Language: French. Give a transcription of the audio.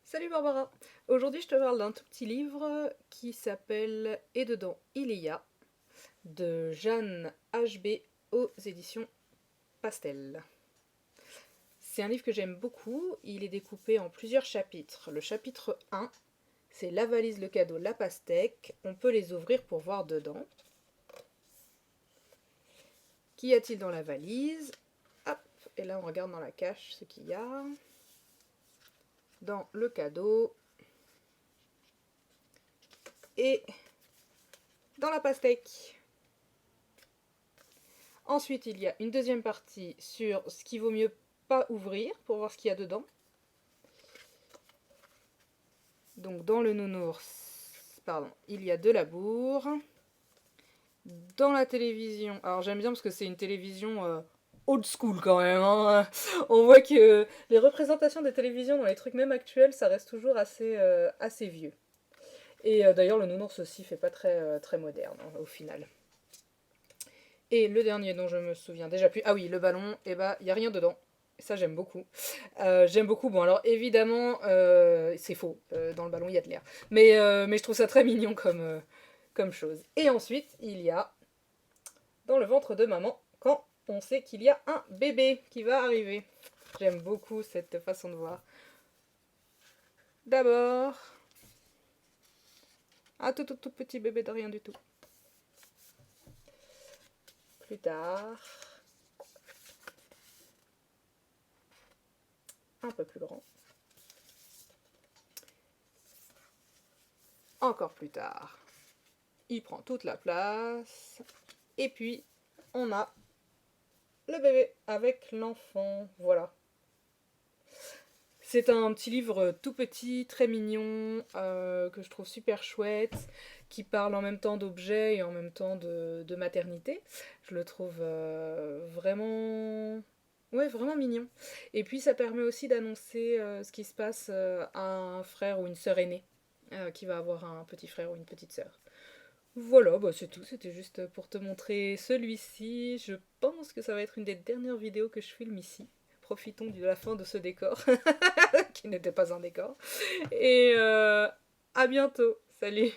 Salut Barbara! Aujourd'hui je te parle d'un tout petit livre qui s'appelle Et dedans il y a de Jeanne HB aux éditions Pastel. C'est un livre que j'aime beaucoup, il est découpé en plusieurs chapitres. Le chapitre 1, c'est la valise, le cadeau, la pastèque. On peut les ouvrir pour voir dedans. Qu'y a-t-il dans la valise? Hop, et là on regarde dans la cache ce qu'il y a. Dans le cadeau. Et dans la pastèque. Ensuite, il y a une deuxième partie sur ce qu'il vaut mieux pas ouvrir pour voir ce qu'il y a dedans. Donc dans le nounours, pardon, il y a de la bourre. Dans la télévision, alors j'aime bien parce que c'est une télévision old school quand même, hein. On voit que les représentations des télévisions dans les trucs même actuels, ça reste toujours assez vieux. Et d'ailleurs le nounours aussi fait pas très moderne hein, au final. Et le dernier dont je me souviens déjà plus, ah oui, le ballon, et bah il n'y a rien dedans. Ça j'aime beaucoup. J'aime beaucoup, bon alors évidemment c'est faux, dans le ballon il y a de l'air. Mais je trouve ça très mignon comme chose. Et ensuite il y a dans le ventre de maman quand on sait qu'il y a un bébé qui va arriver. J'aime beaucoup cette façon de voir. D'abord, un tout petit bébé de rien du tout. Plus tard, un peu plus grand. Encore plus tard, il prend toute la place. Et puis, on a le bébé avec l'enfant. Voilà. C'est un petit livre tout petit, très mignon, que je trouve super chouette, qui parle en même temps d'objets et en même temps de maternité. Je le trouve vraiment... Ouais, vraiment mignon. Et puis ça permet aussi d'annoncer ce qui se passe à un frère ou une sœur aînée, qui va avoir un petit frère ou une petite sœur. Voilà, bah c'est tout, c'était juste pour te montrer celui-ci. Je pense que ça va être une des dernières vidéos que je filme ici. Profitons de la fin de ce décor, qui n'était pas un décor. Et à bientôt, salut!